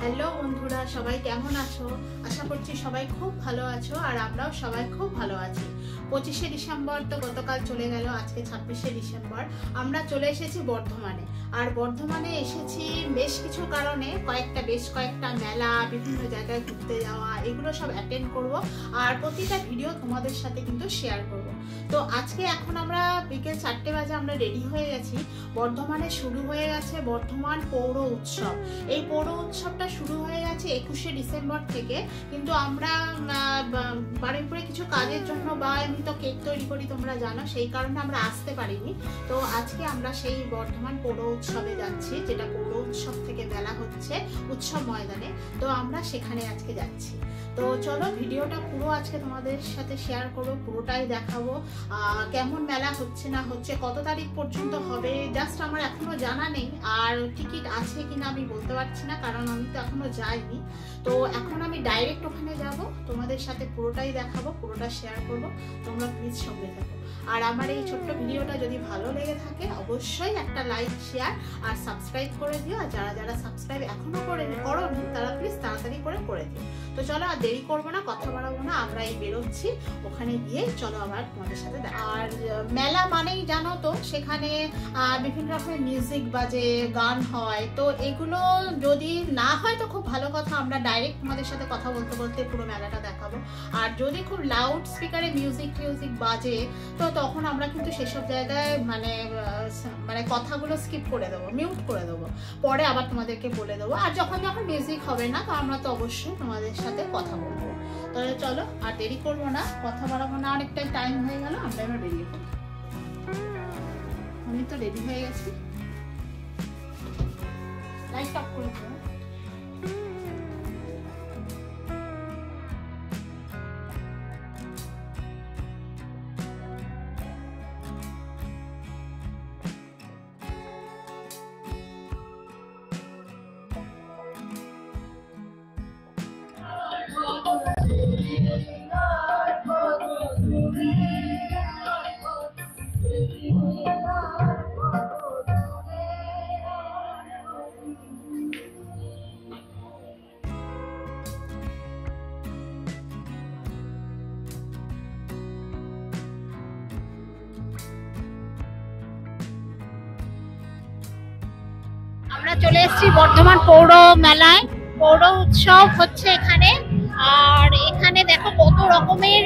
Hello বন্ধুরা, সবাই কেমন আছো? আশা করছি সবাই খুব ভালো আছো আর আমরাও সবাই খুব ভালো আছি। 25শে ডিসেম্বর তো গতকাল চলে গেল, আজকে 26শে ডিসেম্বর। আমরা চলে এসেছি বর্ধমানে। আর বর্ধমানে এসেছি বেশ কিছু কারণে, বেশ কয়েকটা মেলা, বিভিন্ন জায়গায় ঘুরতে যাওয়া, এগুলো সব অ্যাটেন্ড করব আর প্রতিটা ভিডিও তোমাদের সাথে কিন্তু শেয়ার করব। তো আজকে এখন আমরা বিকেল 4টে বাজে আমরা রেডি হয়ে গেছি। বর্ধমানে শুরু হয়ে গেছে বর্ধমান পৌর উৎসব। এই পৌর উৎসবটা শুরু হয়ে গেছে 21শে ডিসেম্বর থেকে, কিন্তু আমরা বারুইপুরে কিছু কাজের জন্য বা আমি তো কেক তৈরি করি তোমরা জানো, সেই কারণে আমরা আসতে পারিনি। তো আজকে আমরা সেই বর্ধমান পৌর উৎসবে যাচ্ছি, যেটা পৌর উৎসব থেকে মেলা হচ্ছে উৎসব ময়দানে। তো আমরা সেখানে আজকে যাচ্ছি। তো চলো ভিডিওটা পুরো আজকে তোমাদের সাথে শেয়ার করবো, পুরোটাই দেখাবো কেমন মেলা হচ্ছে না হচ্ছে, কত তারিখ পর্যন্ত হবে জাস্ট আমার এখনো জানা নেই। আর টিকিট আছে কিনা আমি বলতে পারছি না, কারণ আমি তো এখনো যাইনি। তো এখন আমি ডাইরেক্ট ওখানে যাব, তোমাদের সাথে পুরোটাই দেখাবো, পুরোটা শেয়ার করবো। তোমরা প্লিজ সঙ্গে থাকো। আর আমার এই ছোট্ট ভিডিওটা যদি ভালো লেগে থাকে অবশ্যই একটা লাইক, শেয়ার আর সাবস্ক্রাইব করে দিও। আর যারা যারা সাবস্ক্রাইব এখনো করোনি তারা প্লিজ তাড়াতাড়ি করে দিও। তো চলো আর দেরি করবো না, কথা বাড়াবো না, আমরা এই বেরোচ্ছি। ওখানে গিয়ে চলো আবার তোমাদের সাথে। আর মেলা মানেই জানো তো, সেখানে বিভিন্ন রকমের মিউজিক বাজে, গান হয়। তো এগুলো যদি না হয় তো খুব ভালো কথা, আমরা ডাইরেক্ট তোমাদের সাথে কথা বলতে বলতে পুরো মেলাটা দেখাবো। আর যদি খুব লাউড স্পিকারে মিউজিক বাজে তো তখন আমরা কিন্তু সেসব জায়গায় মানে কথাগুলো স্কিপ করে দেবো, মিউট করে দেবো, পরে আবার তোমাদেরকে বলে দেবো। আর যখন মিউজিক হবে না তো আমরা তো অবশ্যই তোমাদের সাথে কথা বলবো। তাহলে চলো আর দেরি করবো না, কথা বাড়াবো না, অনেকটাই টাইম হয়ে গেল, আমরা এবার বেরিয়ে পড়ি। আমি তো রেডি হয়ে গেছি, লাইট অফ করে দেবো। আমরা চলে এসেছি বর্ধমান পৌর মেলায়। পৌর উৎসব হচ্ছে এখানে। আর এখানে দেখো কত রকমের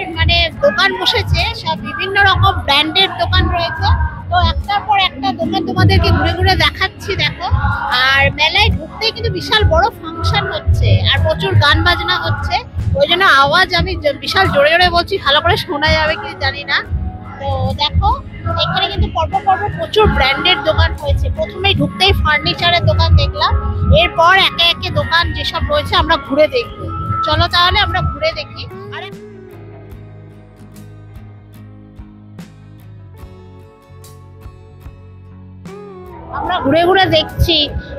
দোকান বসেছে, সব বিভিন্ন রকম ব্র্যান্ডের দোকান রয়েছে। তো একটার পর একটা দোকান তোমাদেরকে ঘুরে ঘুরে দেখাচ্ছি, দেখো। আর মেলায় ঢুকতে কিন্তু বিশাল বড় ফাংশন হচ্ছে আর প্রচুর গান বাজনা হচ্ছে, ওই জন্য আওয়াজ আমি বিশাল জোরে জোরে বলছি, ভালো করে শোনা যাবে কি জানি না। তো দেখো এখানে কিন্তু পরপর প্রচুর ব্র্যান্ডের দোকান হয়েছে। প্রথমেই ঢুকতেই ফার্নিচারের দোকান দেখলাম, এরপর একে একে দোকান যেসব রয়েছে আমরা ঘুরে দেখবো। চলো তাহলে আমরা ঘুরে দেখি। আরে আমরা ঘুরে ঘুরে দেখছি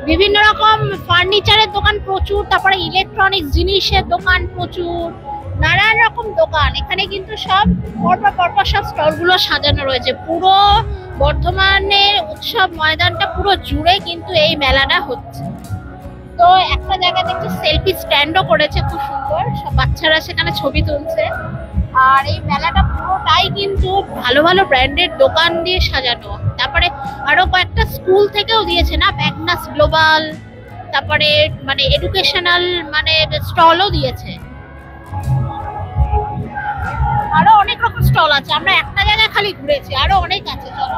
বিভিন্ন রকম ফার্নিচারের দোকান প্রচুর, তারপরে ইলেকট্রনিক্স জিনিসের দোকান প্রচুর, নানান রকম দোকান। এখানে কিন্তু সব পরপর সব স্টলগুলো সাজানো রয়েছে। পুরো বর্ধমানের উৎসব ময়দানটা পুরো জুড়ে কিন্তু এই মেলাটা হচ্ছে। তো একটা জায়গায় দেখছি সেলফি স্ট্যান্ডও করেছে, খুব সুন্দর, সব বাচ্চারা সেখানে ছবি তুলছে। আর এই মেলাটা পুরোটাই কিন্তু ভালো ভালো ব্র্যান্ডের দোকান দিয়ে সাজানো। তারপরে আরো কয়েকটা স্কুল থেকেও দিয়েছে না, ম্যাগনাস গ্লোবাল, তারপরে এডুকেশনাল স্টলও দিয়েছে। আরো অনেক রকম স্টল আছে, আমরা একটা জায়গায় খালি ঘুরেছি, আরো অনেক আছে। চলো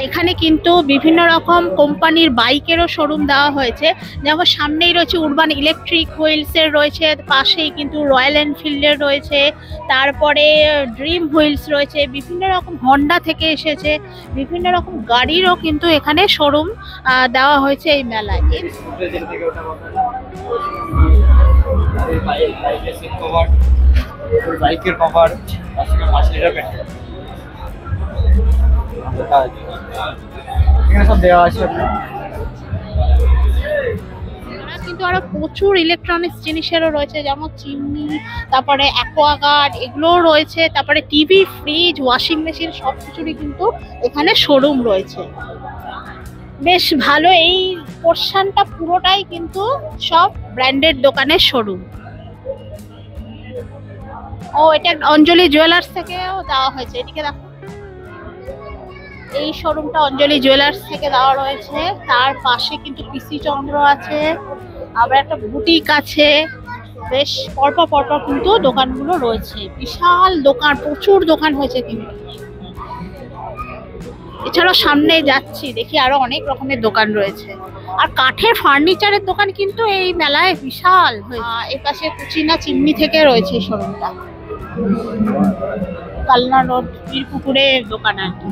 এখানে কিন্তু বিভিন্ন রকম কোম্পানির বাইকেরও শোরুম দেওয়া হয়েছে। যেমন সামনেই রয়েছে উরবান ইলেকট্রিক হুইলস এর রয়েছে, পাশেই কিন্তু রয়্যাল এনফিল্ডের রয়েছে, তারপরে ড্রিম হুইলস রয়েছে, বিভিন্ন রকম হন্ডা থেকে এসেছে, বিভিন্ন রকম গাড়িরও কিন্তু এখানে শোরুম দেওয়া হয়েছে এই মেলায়। বাইকের কভার এখানে সব দেওয়া আছে। কিন্তু আরো প্রচুর ইলেকট্রনিক্স জিনিসেরও রয়েছে, যেমন চিমনি, তারপরে অ্যাকোয়াগার্ড, এগুলোও রয়েছে। তারপরে টিভি, ফ্রিজ, ওয়াশিং মেশিন সব কিছুরই কিন্তু এখানে শোরুম রয়েছে। বেশ ভালো এই পোর্শনটা পুরোটাই কিন্তু সব ব্র্যান্ডেড দোকানের শোরুম। ও এটা অঞ্জলি জুয়েলার্স থেকেও দেওয়া হয়েছে, এদিকে দেখো এই শোরুমটা অঞ্জলি জুয়েলার্স থেকে দেওয়া রয়েছে। তার পাশে কিন্তু পিসি চন্দ্র আছে, আবার একটা বুটিক আছে, বেশ পরপর পরপর কিন্তু দোকানগুলো রয়েছে। বিশাল দোকান, প্রচুর দোকান হয়েছে কিন্তু। এছাড়াও সামনে যাচ্ছি দেখি আরো অনেক রকমের দোকান রয়েছে। আর কাঠের ফার্নিচারের দোকান কিন্তু এই মেলায় বিশাল হয়েছে। এই পাশে কুচিনা চিমনি থেকে রয়েছে এই শোরুমটা, কালনা রোড বীরপুকুরে দোকান আর কি।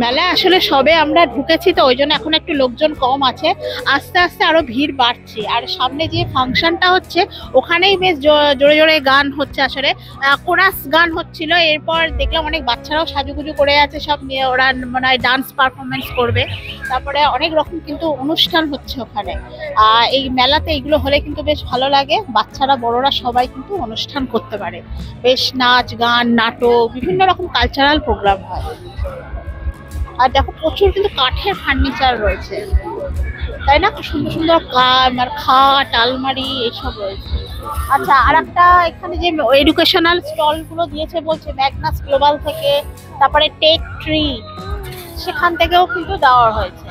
মেলায় আসলে সবে আমরা ঢুকেছি তো ওই জন্য এখন একটু লোকজন কম আছে, আস্তে আস্তে আরো ভিড় বাড়ছে। আর সামনে যে ফাংশনটা হচ্ছে ওখানেই বেশ জোরে জোরে গান হচ্ছে, আসলে কোরাস গান হচ্ছিল। এরপর দেখলাম অনেক বাচ্চারাও সাজুগুজু করে আছে, সব নিয়ে ওরা মানে ডান্স পারফরমেন্স করবে। তারপরে অনেক রকম কিন্তু অনুষ্ঠান হচ্ছে ওখানে। এই মেলাতে এইগুলো হলে কিন্তু বেশ ভালো লাগে, বাচ্চারা বড়রা সবাই কিন্তু অনুষ্ঠান করতে পারে। বেশ নাচ গান নাটক বিভিন্ন রকম কালচারাল প্রোগ্রাম হয়। আর দেখো প্রচুর কিন্তু কাঠের ফার্নিচার রয়েছে, তাই না? খুব সুন্দর সুন্দর খাট আলমারি এইসব রয়েছে। আচ্ছা, আর একটা এখানে যে এডুকেশনাল স্টল গুলো দিয়েছে বলছে ম্যাগনাস গ্লোবাল থেকে, তারপরে টেক ট্রি, সেখান থেকেও কিন্তু দেওয়া হয়েছে।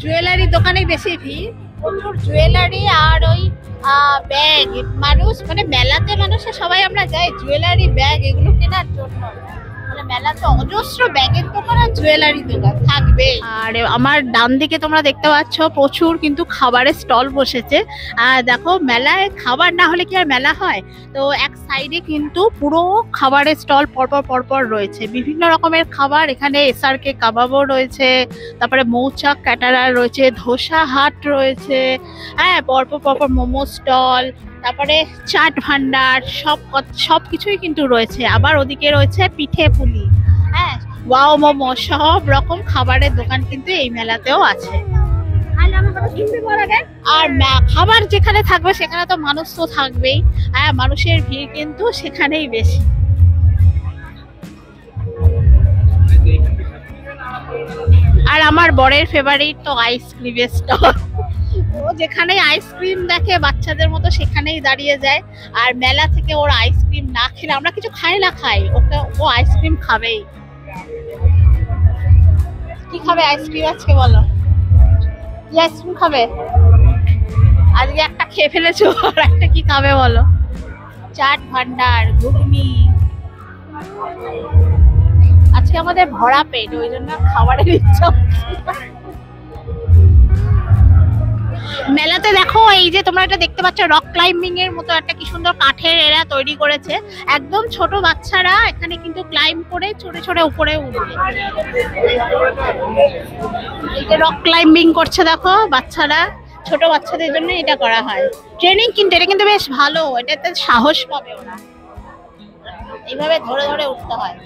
জুয়েলারি দোকানে বেশি ভিড়, প্রচুর জুয়েলারি আর ওই ব্যাগ। মানুষ মানে মেলাতে মানুষে সবাই আমরা যাই জুয়েলারি ব্যাগ এগুলো কেনার জন্য। মানে মেলাতে অজস্র ব্যাগের দোকান আর জুয়েলারি দোকান থাকবে। আর আমার ডান দিকে তোমরা দেখতে পাচ্ছ প্রচুর কিন্তু খাবারের স্টল বসেছে। আর দেখো মেলায় খাবার না হলে কি আর মেলা হয়? তো এক সাইডে কিন্তু পুরো খাবারের স্টল পরপর পরপর রয়েছে, বিভিন্ন রকমের খাবার। এখানে এসআরকে কাবাবও রয়েছে, তারপরে মৌচাক ক্যাটারার রয়েছে, ধোসা হাট রয়েছে, হ্যাঁ পরপর পরপর মোমো স্টল, তারপরে চাট ভান্ডার, সব কিছুই কিন্তু রয়েছে। আবার ওদিকে রয়েছে পিঠে পুলি, হ্যাঁ ওয়াও মোমো, সব রকম খাবারের দোকান কিন্তু এই মেলাতেও আছে। আর খাবার যেখানে থাকবে সেখানে তো মানুষ তো থাকবেই, হ্যাঁ মানুষের ভিড় কিন্তু সেখানেই বেশি। আর আমার বরের ফেভারিট তো আইসক্রিমের স্টল, ও যেখানে আইসক্রিম দেখে বাচ্চাদের মতো সেখানেই দাঁড়িয়ে যায়। আর মেলা থেকে ওর আইসক্রিম না খেলে আমরা কিছু খাই না খাই, ও আইসক্রিম খাবেই। কি খাবে আইসক্রিম আজকে বলো? কি আইসক্রিম খাবে আজকে? একটা খেয়ে ফেলেছো, আর একটা কি খাবে বলো? চাট ভান্ডার, ঘুগনি। আজকে আমাদের ভরা পেট, ওই জন্য খাবারের ইচ্ছা। মেলাতে দেখো এই যে তোমরা এটা দেখতে পাচ্ছ রক ক্লাইম্বিং এর মতো একটা কি সুন্দর কাঠের এরা তৈরি করেছে। একদম ছোট বাচ্চারা এখানে কিন্তু ক্লাইম্ব করে ছোটে ছোটে উপরে উঠবে। এই যে রক ক্লাইম্বিং করছে দেখো বাচ্চারা, ছোট বাচ্চাদের জন্য এটা করা হয় ট্রেনিং। কিন্তু এটা কিন্তু বেশ ভালো, এটাতে সাহস পাবে ওরা, এইভাবে ধরে ধরে উঠতে হয়।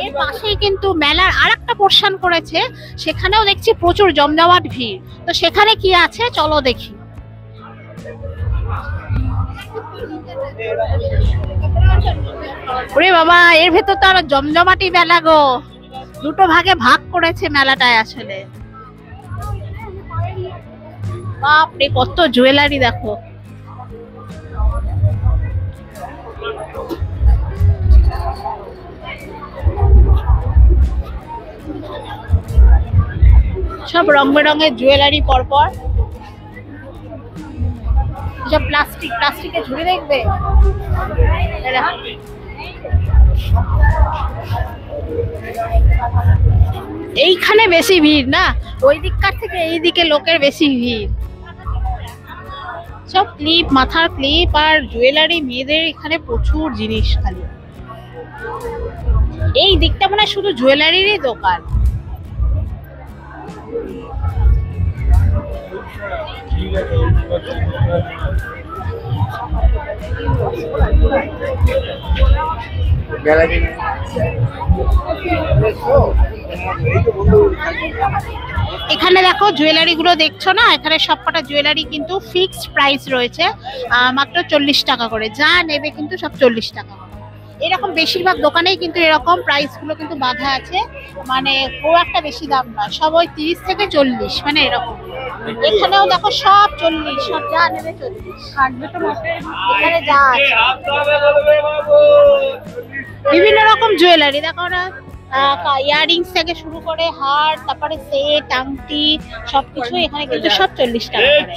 এর পাশেই কিন্তু মেলার আরেকটা পোর্শন করেছে, সেখানেও দেখছি প্রচুর জমজমাট ভিড়। তো সেখানে কি আছে চলো দেখি। ওরে বাবা, এর ভেতর তো আরো জমজমাটি মেলা গো, দুটো ভাগে ভাগ করেছে মেলাটায় আসলে। বাপরে কত জুয়েলারি দেখো। সব রং বেরঙের জুয়েলারি পরপর। সব প্লাস্টিকের ঝুড়ি দেখবে। এইখানে বেশি ভিড় না, ওই দিককার থেকে এই দিকে লোকের বেশি ভিড়। সব ক্লিপ, মাথার ক্লিপ আর জুয়েলারি, মেয়েদের এখানে প্রচুর জিনিস। খালি এই দিকটা মনে হয় শুধু জুয়েলারিরই দোকান। এখানে দেখো জুয়েলারি গুলো দেখছো না, এখানে সবকটা জুয়েলারি কিন্তু ফিক্সড প্রাইস রয়েছে, মাত্র 40 টাকা করে। যা নেবে কিন্তু সব 40 টাকা করে। এরকম বেশিরভাগ দোকানেই কিন্তু এরকম প্রাইস গুলো কিন্তু বাঁধা আছে, মানে খুব একটা বেশি দাম না, সব ওই 30 থেকে 40, মানে এরকম। এখানেও দেখো সব 40, সব যা নেবে 40। এখানে যা আছে বিভিন্ন রকম জুয়েলারি দেখো না, ইয়াররিংস থেকে শুরু করে হার, তারপরে সেট, আংটি, সবকিছু এখানে কিন্তু সব 40 টাকা করে।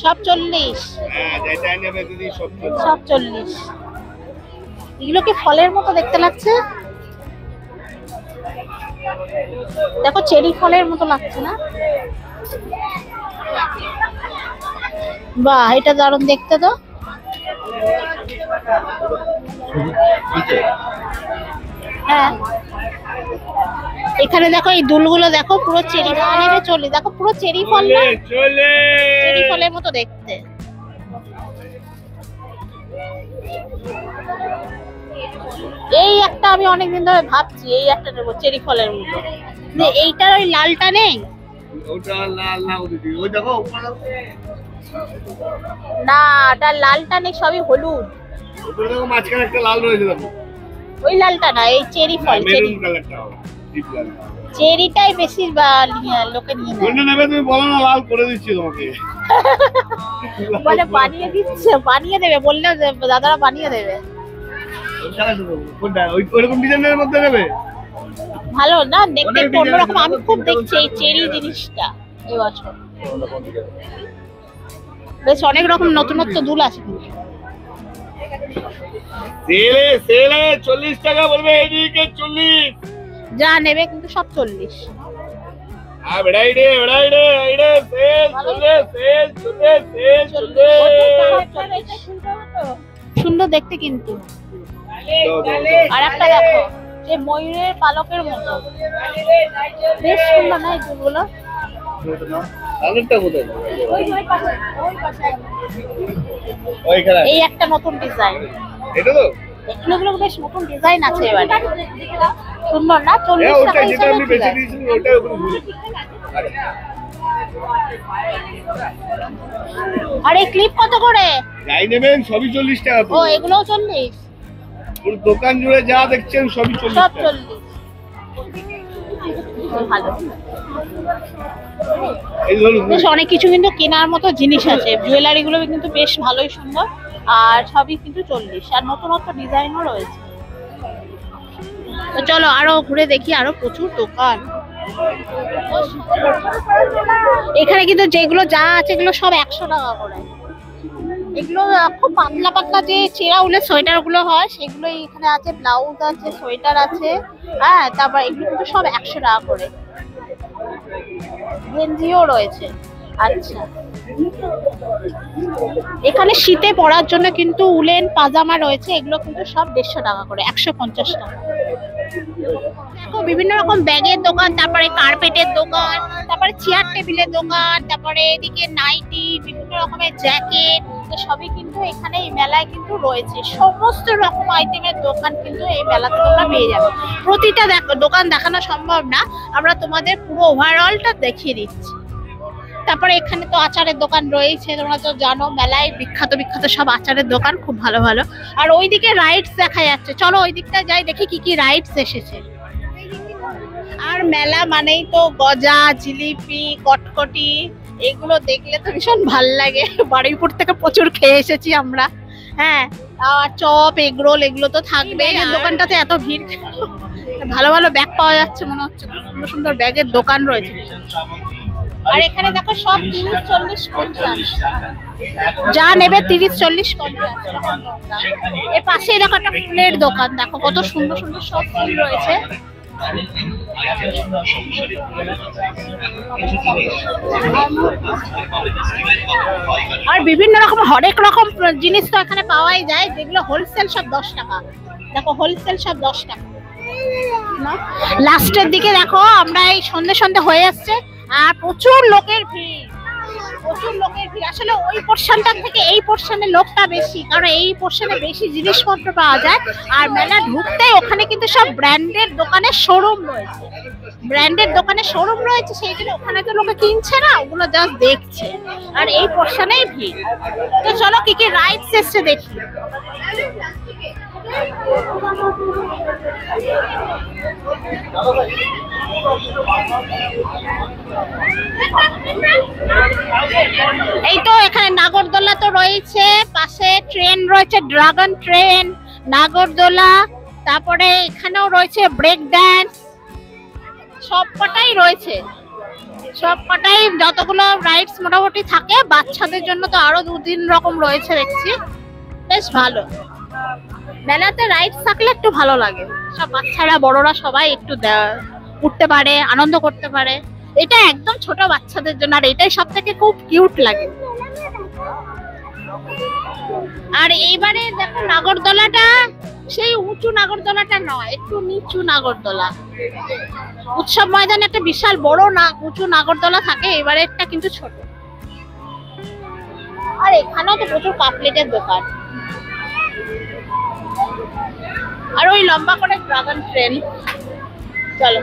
সব 40, সব 40। এগুলো কি ফলের মতো দেখতে লাগছে? দেখো চেরি ফলের মতো লাগছে না? বাহ, এটা দারুণ দেখতে তো। হ্যাঁ, এখানে দেখো এই দুলগুলো দেখো, পুরো চেরি ফলের চলে, দেখো পুরো চেরি ফল না, চেরি ফলের মতো দেখতে। এই একটা আমি অনেকদিন ধরে ভাবছি, এই একটা নেবো চেরি ফলের মতো। এইটার ওই লালটা নেই? ওটা লাল না, ওই দেখো না, ওটা লালটা নেই, সবই হলুদ। ওটা দেখো মাঝখানে একটা লাল রয়েছে, দেখো ওই লালটা না, এই চেরি ফল, চেরি কালারটা হবে, ডিপ লাল। চেরিটাই বেশি লোকে নিয়ে নেয়। কোনটা নেবে তুমি বলো না, লাল করে দিচ্ছি তোমাকে। মানে বানিয়ে দিচ্ছে, বানিয়ে দেবে বললে দাদারা বানিয়ে দেবে। কোনটা ওইরকম ডিজাইনের মধ্যে নেবে? ভালো না দেখতে, একটু অন্যরকম। আমি খুব দেখছি এই চেরি জিনিসটা এবছর, বেশ অনেক রকম নতুনত্ব দুল আছে কিন্তু। সেলে 40 টাকা বলবে, এইদিকে 40। যা নেবে কিন্তু সব 40। সুন্দর দেখতে কিন্তু। আর একটা দেখো, যে ময়ূরের পালকের মতো, বেশ সুন্দর না এই দুলগুলো? এই একটা নতুন ডিজাইন, এগুলো বেশ নতুন ডিজাইন আছে এবারে, সুন্দর না? 40 টাকা হিসেবে ঠিক আছে। আর এই ক্লিপ কত করে? যাই নেবেন সবই 40 টাকা। ও, এগুলোও 40? পুরো দোকান জুড়ে যা দেখছেন সবই 40 সব টাকা। 40। ভালো, এই ধরুন বেশ অনেক কিছু কিন্তু কেনার মতো জিনিস আছে। জুয়েলারি গুলো কিন্তু বেশ ভালোই সুন্দর, আর সবই কিন্তু 40, আর নতুনত্ব ডিজাইনও রয়েছে। তো চলো আরো ঘুরে দেখি, আরো প্রচুর দোকান। এখানে কিন্তু যেগুলো যা আছে এগুলো সব 100 টাকা করে। এগুলো খুব পাতলা পাতলা যে চেরা উলের সোয়েটার গুলো হয়, সেগুলো এখানে আছে, ব্লাউজ আছে, সোয়েটার আছে। হ্যাঁ, তারপর এগুলো কিন্তু সব 100 টাকা করে। গেঞ্জিও রয়েছে। আচ্ছা, এখানে শীতে পরার জন্য কিন্তু উলেন পাজামা রয়েছে, এগুলো কিন্তু সব 150 টাকা করে, 150 টাকা। দেখো বিভিন্ন রকম ব্যাগের দোকান, তারপরে কার্পেটের দোকান, তারপরে চেয়ার টেবিলের দোকান, তারপরে এদিকে নাইটি, বিভিন্ন রকমের জ্যাকেট, সবই কিন্তু এখানে এই মেলায় কিন্তু রয়েছে। সমস্ত রকম আইটেমের দোকান কিন্তু এই মেলাতে তোমরা পেয়ে যাবে। প্রতিটা দোকান দেখানো সম্ভব না, আমরা তোমাদের পুরো ওভারঅলটা দেখিয়ে দিচ্ছি। তারপরে এখানে তো আচারের দোকান রয়েছে, তোমরা তো জানো মেলায় বিখ্যাত বিখ্যাত সব আচারের দোকান, খুব ভালো ভালো। আর ওইদিকে রাইডস দেখা যাচ্ছে, চলো ওই দিকটা যাই, দেখি কি কি রাইডস এসেছে। আর মেলা মানেই তো গজা, জিলিপি, কটকটি, এগুলো দেখলে তো ভীষণ ভাল লাগে। বারুইপুর থেকে প্রচুর খেয়ে এসেছি আমরা। হ্যাঁ, আর চপ, এগরোল, এগুলো তো থাকবে। দোকানটাতে এত ভিড়, ভালো ভালো ব্যাগ পাওয়া যাচ্ছে মনে হচ্ছে, সুন্দর সুন্দর ব্যাগের দোকান রয়েছে। আর এখানে দেখো সব 30-40-50, যা নেবে 30-40-50। এর পাশেই দেখো একটা ফুলের দোকান, দেখো কত সুন্দর সুন্দর সব ফুল রয়েছে। আর বিভিন্ন রকম হরেক রকম জিনিস তো এখানে পাওয়াই যায়, যেগুলো হোলসেল সব 10 টাকা। দেখো হোলসেল সব 10 টাকা। লাস্টের দিকে দেখো আমরা এই সন্ধে সন্ধে হয়ে আসছে আর প্রচুর লোকের ভিড়, প্রচুর লোকের ভিড়। আসলে ওই পোর্শনটা থেকে এই পোর্শনে লোকটা বেশি, কারণ এই পোর্শনে বেশি জিনিসপত্র পাওয়া যায়। আর মেলা ঢুকতে ওখানে কিন্তু সব ব্র্যান্ডের দোকানের শোরুম রয়েছে, ব্র্যান্ডের দোকানের শোরুম রয়েছে, সেই জন্য ওখানে তো লোকে কিনছে না, ওগুলো জাস্ট দেখছে। আর এই পোর্শনেই ভিড়। তো চলো কি কি রাইডস এসছে দেখি। এই তো এখানে নাগরদোলা তো রয়েছে, পাশে ট্রেন রয়েছে, ড্রাগন ট্রেন, নাগরদোলা, তারপরে এখানেও রয়েছে ব্রেক ড্যান্স, সবকটাই রয়েছে। সবকটাই যতগুলো রাইডস মোটামুটি থাকে, বাচ্চাদের জন্য তো আরো 2-3 রকম রয়েছে দেখছি, বেশ ভালো। মেলাতে রাইডস থাকলে একটু ভালো লাগে, সব বাচ্চারা বড়রা সবাই একটু উঠতে পারে, আনন্দ করতে পারে। এটা একদম ছোট বাচ্চাদের জন্য, আর এটাই সব থেকে খুব কিউট লাগে। আর এইবারে দেখো নাগরদোলাটা সেই উঁচু নাগরদোলাটা নয়, একটু নিচু নাগরদোলা। উৎসব ময়দানে একটা বিশাল বড় উঁচু নাগরদোলা থাকে, এবারে একটা কিন্তু ছোট। আর এখানেও তো প্রচুর কাপলেটের দোকান। আর ওই লম্বা করে ড্রাগন ট্রেন। চলো।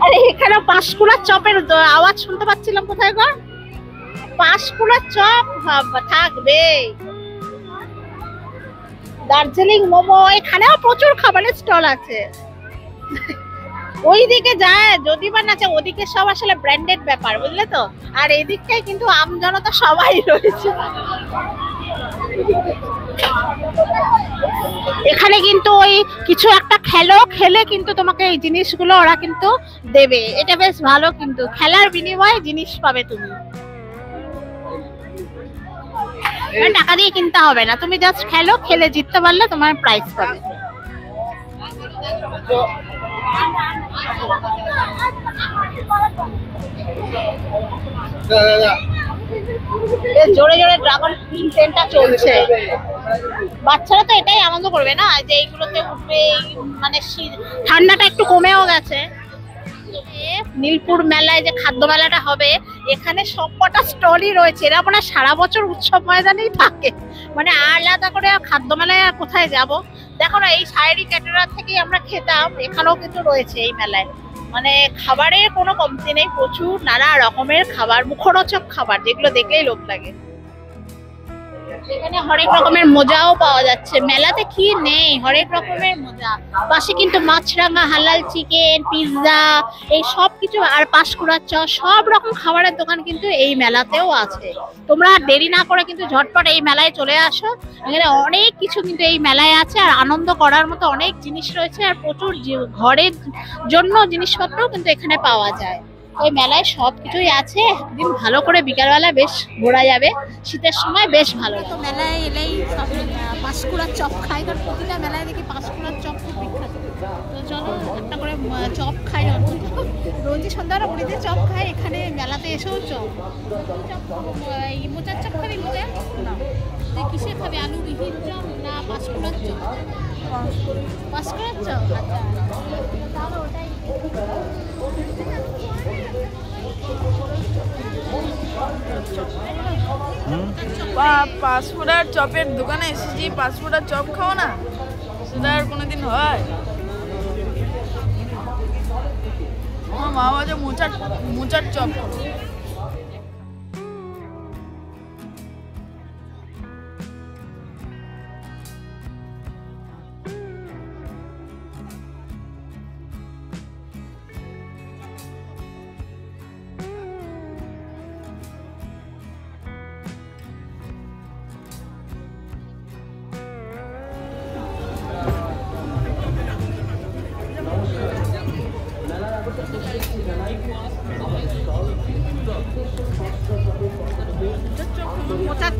আরে এখানে পাঁশকুড়ার চপের আওয়াজ শুনতে পাচ্ছিলাম, কোথায় গো? পাঁশকুড়ার চপ থাকবে, দার্জিলিং মোমো, এখানেও প্রচুর খাবারের স্টল আছে। ওই দিকে যায় যদি বা না, ওদিকে সব আসলে ব্র্যান্ডেড ব্যাপার, বুঝলে তো। আর এই দিকটাই কিন্তু আমজনতা সবাই রয়েছে। এখানে কিন্তু ওই কিছু একটা খেলে কিন্তু তোমাকে এই জিনিসগুলো ওরা কিন্তু দেবে, এটা বেশ ভালো। কিন্তু খেলার বিনিময়ে জিনিস পাবে তুমি, টাকা দিয়ে কিনতে হবে না, তুমি জাস্ট খেলে জিততে পারলে তোমার প্রাইজ পাবে। জোরে জোরে ড্রাগন ট্রেনটা চলছে, বাচ্চারা তো এটাই আনন্দ করবে না, যে এইগুলোতে উঠবে। মানে ঠান্ডাটা একটু কমেও গেছে। নীলপুর মেলায় যে খাদ্য মেলাটা হবে, এখানে সবকটা স্টলই রয়েছে। এরা মানে সারা বছর উৎসব ময়দানেই থাকে, মানে আলাদা করে খাদ্য মেলায় আর কোথায় যাব। দেখো না, এই শায়েরি ক্যাটারার থেকে আমরা খেতাম, এখানেও কিন্তু রয়েছে এই মেলায়। মানে খাবারের কোনো কমতি নেই, প্রচুর নানা রকমের খাবার, মুখরোচক খাবার, যেগুলো দেখলেই লোভ লাগে। এখানে হরেক রকমের মোজাও পাওয়া যাচ্ছে, মেলাতে কি নেই, হরেক রকমের মোজা। পাশে কিন্তু মাছরাঙা, হালাল চিকেন, পিৎজা, এই সব কিছু, আর পাঁশকুড়ার চপ, সব রকম খাবারের দোকান কিন্তু এই মেলাতেও আছে। তোমরা দেরি না করে কিন্তু ঝটপট এই মেলায় চলে আসো, এখানে অনেক কিছু কিন্তু এই মেলায় আছে। আর আনন্দ করার মতো অনেক জিনিস রয়েছে, আর প্রচুর ঘরের জন্য জিনিসপত্রও কিন্তু এখানে পাওয়া যায়। এই মেলায় সবকিছুই আছে, একদিন ভালো করে বিকালবেলা বেশ ঘোরা যাবে, শীতের সময় বেশ ভালো। তো মেলায় এলেই সব পাঁশকুড়ার চপ খাই, কারণ প্রতিটা মেলায় দেখি পাঁশকুড়ার চপ খুব বিখ্যাত। তো চলো একটা করে চপ খাই, অন্তত রোজই সন্ধ্যাবেলা মুড়িতে চপ খাই, এখানে মেলাতে এসেও চপ। মোচার চপ খাবি? মোচা না, তুই কিসে খাবি? আলু বিহীন চপ না পাঁশকুড়ার চপ? পাঁশকুড়ার চপ, আচ্ছা তাহলে ওটাই। পাঁশকুড়ার চপের দোকানে এসেছি, পাঁশকুড়ার চপ খাও না, সেটা আর কোনোদিন হয়? আমার মা বাবা মোচার চপ খাবো।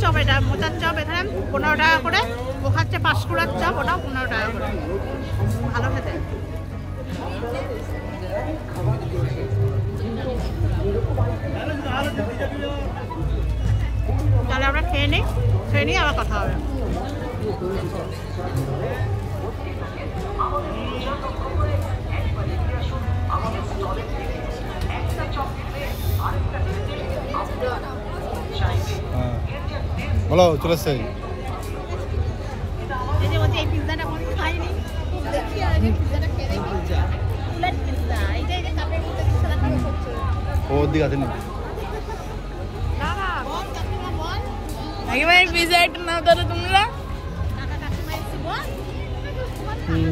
চপ, এটা মোচার চপ এখানে 15 টাকা করে। ও খাচ্ছে পাঁশকুড়ার চপ, ওটাও 15 টাকা করে। ভালো খেতে। তাহলে আমরা খেয়ে নিই আবার কথা হবে। বলো চলে এসছে। এই যে বলছি এই পিৎজাটা কোনো খাইনি, দেখি আগে পিৎজাটা খেয়ে দেখি। ফুলের পিৎজা, এই যে কাপের মধ্যে সাদা কালো করছে। ওর দিকে আছে না বাবা বল কাকিমা বল। একেবারে পিজা একটা নাও তাহলে তোমরা। কাকা কাকিমা এসে বল।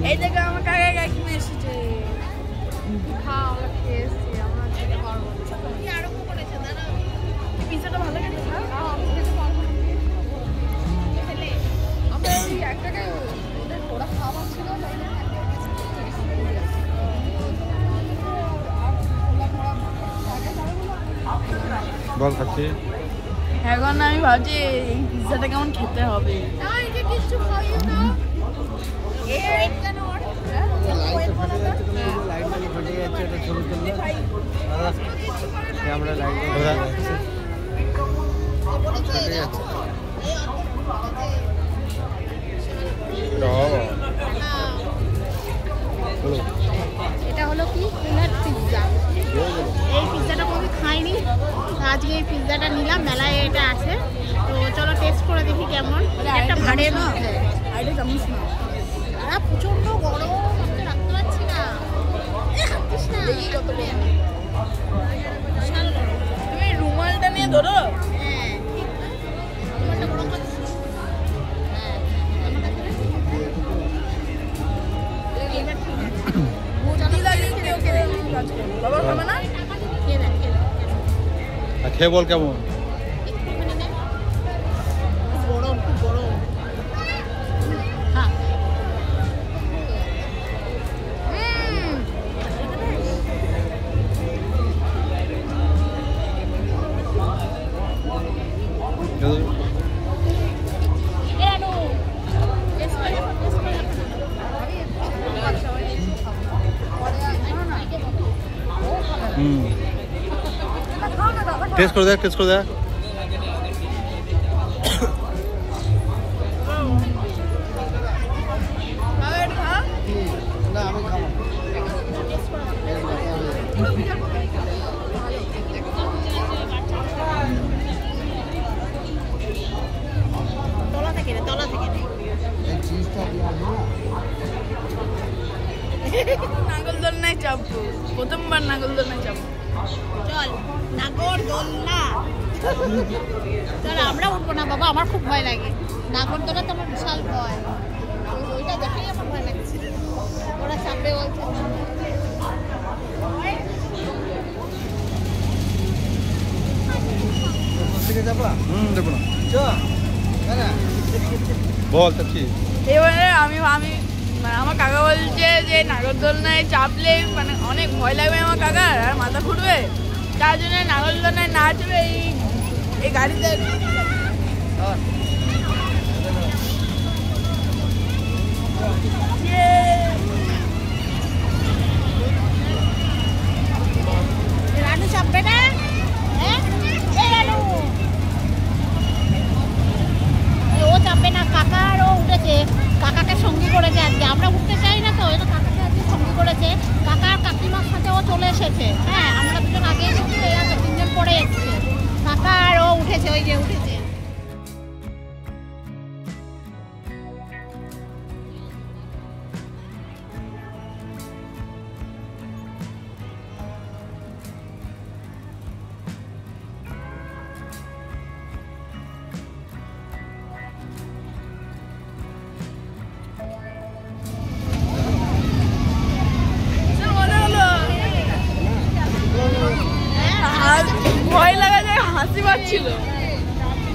এই দেখো আমার কাকা কাকিমা এসেছে। খাও, আমরা খেয়ে এসেছি, আমরা খেতে পারবো। কি আরম্ভ করেছে দাঁড়াও। পিজাটা ভালো খেতে খাও। আমি খেতে পারবো না। খেলে আমরা এই এক টাকায় ওদের ওরা খাবার ছিল তাই না? বল খাচ্ছি। এখন আমি ভাবছি এই পিজাটা কেমন খেতে হবে। না এই যে কিছু খাইও না। এই কেন ওর? আমরা লাইট এটা হলো কি ফুলের পিৎজা। এই পিৎজাটা কোনো খাইনি, আজকে এই পিৎজাটা নিলাম, মেলায় এটা আছে। তো চলো টেস্ট করে দেখি কেমন। একটা ভাড়ের মধ্যে আইডি চামচ না। প্রচন্ড গরম, আমি রাখতে পারছি না। খাচ্ছিস না কত বিশাল গরম। তুমি রুমালটা নিয়ে ধরো। হ্যাঁ রুমালটা গরম করছি। হ্যাঁ এবার ঠিক আছে। বুদ্ধি লাগলে কেউ খেয়ে কাজ করো। বাবা খাবে না? খেয়ে দেখ, খেয়ে দেখ। আর খেয়ে বল কেমন। একটুখানি নে। গরম, খুব গরম। হ্যাঁ এরানো টেস্ট করে দেখো, টেস্ট করে দেখো। টেস্ট করে দেখ, টেস্ট করে দেখ। বাবা এটা খা। না আমি খাবো। তলা থেকে নে, তলা থেকে নে। এই চিজটা দিয়ে না। নাগরদোলনায় চাপবো, প্রথমবার নাগরদোলনায় চাপবো। চল নাগরদোলনা। চল আমরা উঠবো না বাবা, আমার খুব ভয় লাগে। নাগরদোলা তো আমার বিশাল ভয়। ওইটা দেখেই আমার ভয় লাগছে। ওরা চাপবে বলছে। থেকে যাবা? দেখো না। চ। হ্যাঁ। বল চাচ্ছি। এবারে আমি মানে আমার কাকা বলছে যে নাগরদোলনায় চাপলে মানে অনেক ভয় লাগবে আমার কাকার, আর মাথা ফুটবে। তার জন্য নাগরদোলনায় না চেপে এই গাড়িতে রানু চাপবে না? হ্যাঁ এই রানু। ও চাপবে না, কাকা আর ও উঠেছে। কাকাকে সঙ্গী করেছে আজকে, আমরা উঠতে চাই না তো, এটা কাকাকে আজকে সঙ্গী করেছে। কাকা আর কাকিমার সাথে ও চলে এসেছে। হ্যাঁ আমরা দুজন আগে এসেছি, এরা 3 জন পরে এসেছে। কাকা আর ও উঠেছে, ওই যে উঠেছে। মজা হলো। আর ভয় লাগা যায়, হাসি পাচ্ছিল।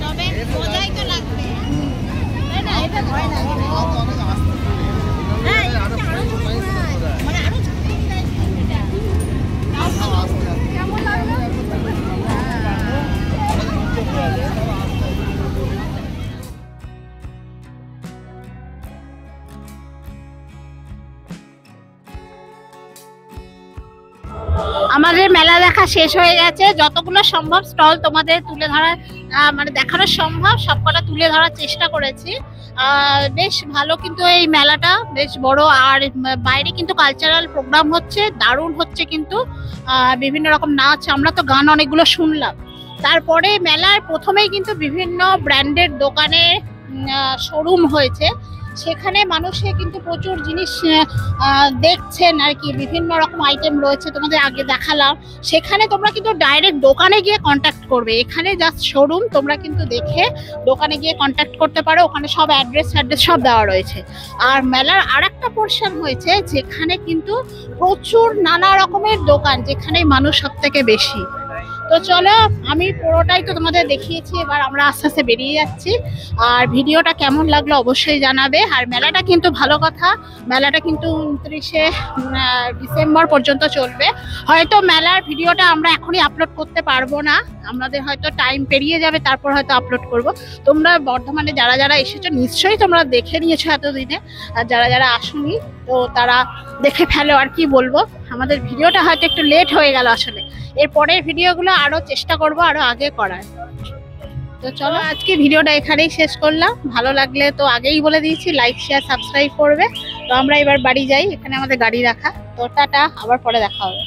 তবে মজাই তো লাগবে, তাই না? এটা ভয় লাগে না। হ্যাঁ এটা আরো জোরে ঘোরায়। মানে আরো ঝাঁকুনি দেয় এটা। কেমন লাগলো? আমাদের মেলা দেখা শেষ হয়ে গেছে। যতগুলো সম্ভব স্টল তোমাদের তুলে ধরা মানে দেখানো সম্ভব সবকটা তুলে ধরার চেষ্টা করেছি। বেশ ভালো কিন্তু এই মেলাটা বেশ বড়, আর বাইরে কিন্তু কালচারাল প্রোগ্রাম হচ্ছে, দারুণ হচ্ছে কিন্তু বিভিন্ন রকম নাচ, আমরা তো গান অনেকগুলো শুনলাম। তারপরে মেলার প্রথমেই কিন্তু বিভিন্ন ব্র্যান্ডের দোকানে শোরুম হয়েছে, সেখানে মানুষে কিন্তু প্রচুর জিনিস দেখছেন আর কি, বিভিন্ন রকম আইটেম রয়েছে তোমাদের আগে দেখালাম। সেখানে তোমরা কিন্তু ডাইরেক্ট দোকানে গিয়ে কন্ট্যাক্ট করবে, এখানে জাস্ট শোরুম, তোমরা কিন্তু দেখে দোকানে গিয়ে কন্ট্যাক্ট করতে পারো, ওখানে সব অ্যাড্রেস সব দেওয়া রয়েছে। আর মেলার আরেকটা পোর্শন হয়েছে যেখানে কিন্তু প্রচুর নানা রকমের দোকান, যেখানে মানুষ সব থেকে বেশি। তো চলো, আমি পুরোটাই তো তোমাদের দেখিয়েছি, এবার আমরা আস্তে আস্তে বেরিয়ে যাচ্ছি। আর ভিডিওটা কেমন লাগলো অবশ্যই জানাবে। আর মেলাটা কিন্তু ভালো কথা, মেলাটা কিন্তু 29শে ডিসেম্বর পর্যন্ত চলবে। হয়তো মেলার ভিডিওটা আমরা এখনই আপলোড করতে পারবো না, আমাদের হয়তো টাইম পেরিয়ে যাবে, তারপর হয়তো আপলোড করব। তোমরা বর্ধমানে যারা যারা এসেছো নিশ্চয়ই তোমরা দেখে নিয়েছো এতদিনে, আর যারা যারা আসোনি তো তারা দেখে ফেলো। আর কি বলবো, আমাদের ভিডিওটা হয়তো একটু লেট হয়ে গেল আসলে, এর পরের ভিডিওগুলো আরো চেষ্টা করব আরো আগে করার। তো চলো, আজকে ভিডিওটা এখানেই শেষ করলাম। ভালো লাগলে তো আগেই বলে দিয়েছি, লাইক শেয়ার সাবস্ক্রাইব করবে। তো আমরা এবার বাড়ি যাই, এখানে আমাদের গাড়ি রাখা। তো টাটা, আবার পরে দেখা হবে।